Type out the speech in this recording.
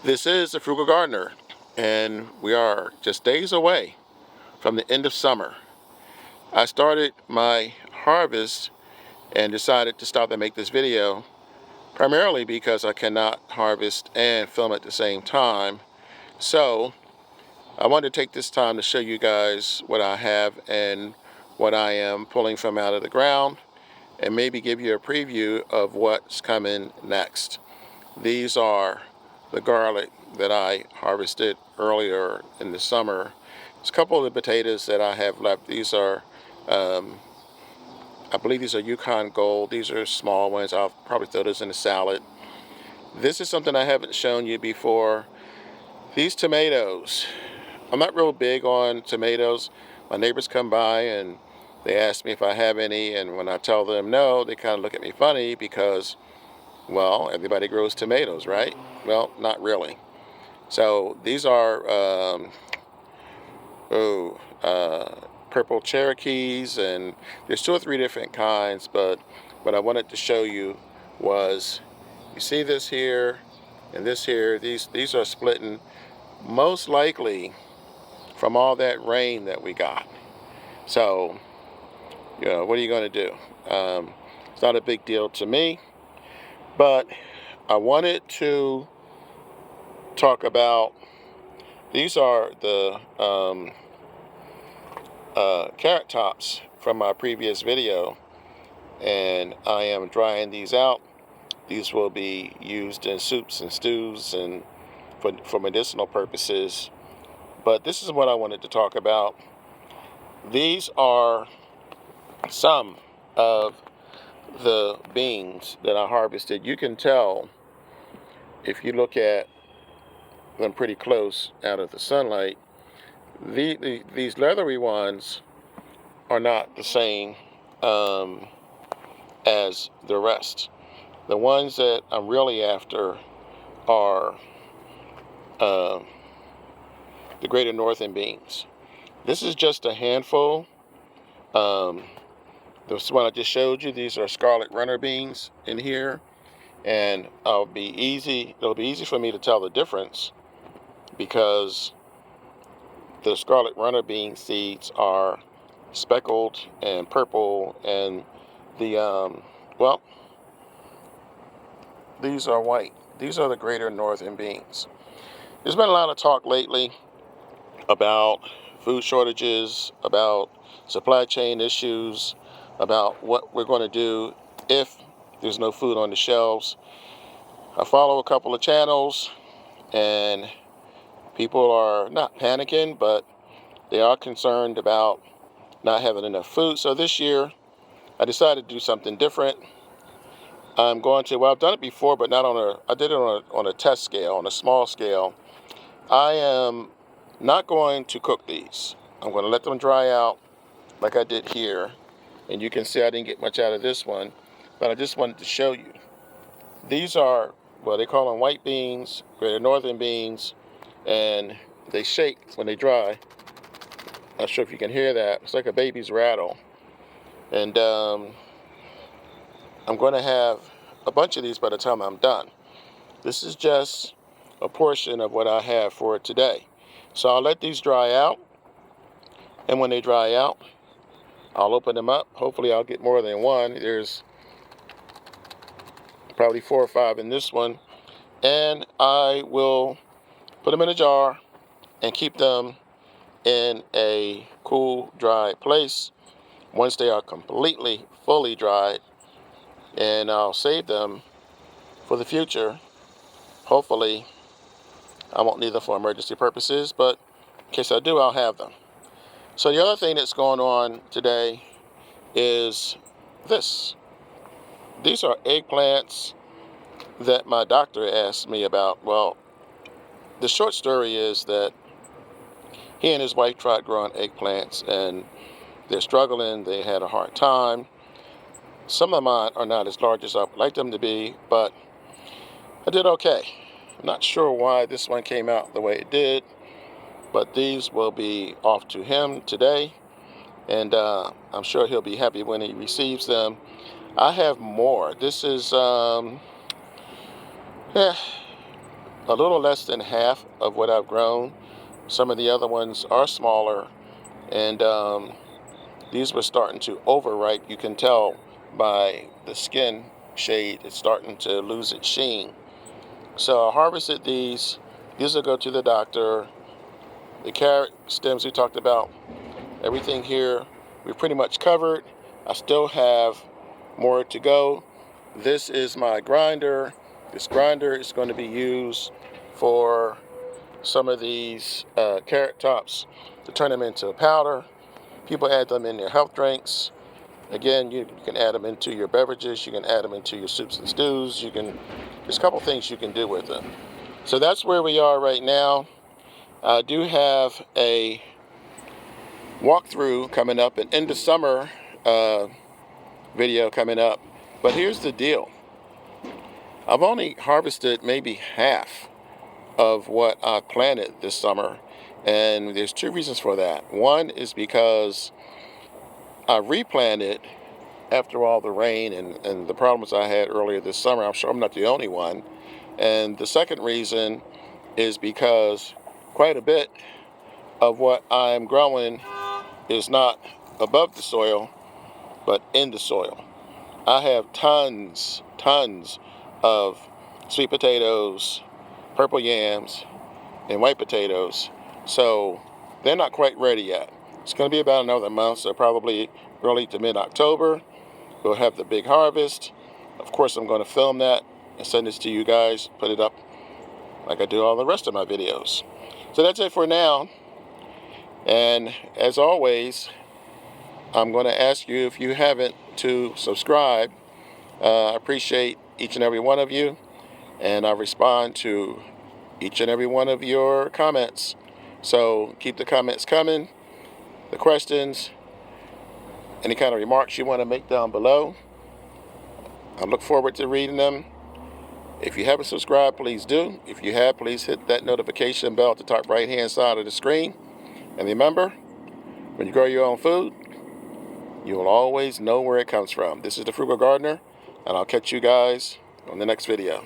This is the Frugal Gardener, and we are just days away from the end of summer. I started my harvest and decided to stop and make this video primarily because I cannot harvest and film at the same time. So I wanted to take this time to show you guys what I have and what I am pulling from out of the ground, and maybe give you a preview of what's coming next. These are the garlic that I harvested earlier in the summer. There's a couple of the potatoes that I have left. These are, I believe these are Yukon Gold. These are small ones. I'll probably throw those in a salad. This is something I haven't shown you before. These tomatoes. I'm not real big on tomatoes. My neighbors come by and they ask me if I have any, and when I tell them no, they kind of look at me funny because, well, everybody grows tomatoes, right? Well, not really. So these are purple Cherokees, and there's 2 or 3 different kinds, but what I wanted to show you was, you see this here and this here, these are splitting most likely from all that rain that we got. So, you know, what are you going to do? It's not a big deal to me, but I wanted to talk about, these are the carrot tops from my previous video, and I am drying these out. These will be used in soups and stews and for medicinal purposes. But this is what I wanted to talk about. These are some of the beans that I harvested. You can tell if you look at them pretty close out of the sunlight. These leathery ones are not the same as the rest. The ones that I'm really after are the greater northern beans. This is just a handful. This one I just showed you, these are scarlet runner beans in here, and it'll be easy for me to tell the difference because the scarlet runner bean seeds are speckled and purple, and the well, these are white. These are the greater northern beans. There's been a lot of talk lately about food shortages, about supply chain issues, about what we're going to do if there's no food on the shelves. I follow a couple of channels, and people are not panicking, but they are concerned about not having enough food. So this year, I decided to do something different. I'm going to, well, I've done it before, but not I did it on a test scale, on a small scale. I am not going to cook these. I'm going to let them dry out like I did here. And you can see I didn't get much out of this one, but I just wanted to show you. These are, well, they call them white beans, greater northern beans, and they shake when they dry. Not sure if you can hear that. It's like a baby's rattle. And I'm going to have a bunch of these by the time I'm done. This is just a portion of what I have for today. So I'll let these dry out, and when they dry out, I'll open them up. Hopefully I'll get more than one. There's probably 4 or 5 in this one, and I will put them in a jar and keep them in a cool, dry place once they are completely, fully dried, and I'll save them for the future. Hopefully I won't need them for emergency purposes, but in case I do, I'll have them. So the other thing that's going on today is this. These are eggplants that my doctor asked me about. Well, the short story is that he and his wife tried growing eggplants, and they're struggling. They had a hard time. Some of mine are not as large as I would like them to be, but I did okay. I'm not sure why this one came out the way it did, but these will be off to him today, and I'm sure he'll be happy when he receives them. I have more. This is a little less than half of what I've grown. Some of the other ones are smaller, and these were starting to overripe. You can tell by the skin shade, it's starting to lose its sheen. So I harvested these. These will go to the doctor. The carrot stems we talked about, everything here we've pretty much covered. I still have more to go. This is my grinder. This grinder is going to be used for some of these carrot tops to turn them into powder. People add them in their health drinks. Again, you can add them into your beverages. You can add them into your soups and stews. There's a couple things you can do with them. So that's where we are right now. I do have a walkthrough coming up, an end of summer video coming up. But here's the deal. I've only harvested maybe half of what I planted this summer, and there's two reasons for that. One is because I replanted after all the rain and the problems I had earlier this summer. I'm sure I'm not the only one. And the second reason is because quite a bit of what I'm growing is not above the soil, but in the soil. I have tons of sweet potatoes, purple yams, and white potatoes. So they're not quite ready yet. It's going to be about another month, so probably early to mid-October, we'll have the big harvest. Of course, I'm going to film that and send this to you guys, put it up like I do all the rest of my videos. So that's it for now. And as always, I'm going to ask you, if you haven't, to subscribe. I appreciate each and every one of you, and I respond to each and every one of your comments. So keep the comments coming, the questions, any kind of remarks you want to make down below. I look forward to reading them. If you haven't subscribed, please do. If you have, please hit that notification bell at the top right hand side of the screen. And remember, when you grow your own food, you will always know where it comes from. This is the Frugal Gardener, and I'll catch you guys on the next video.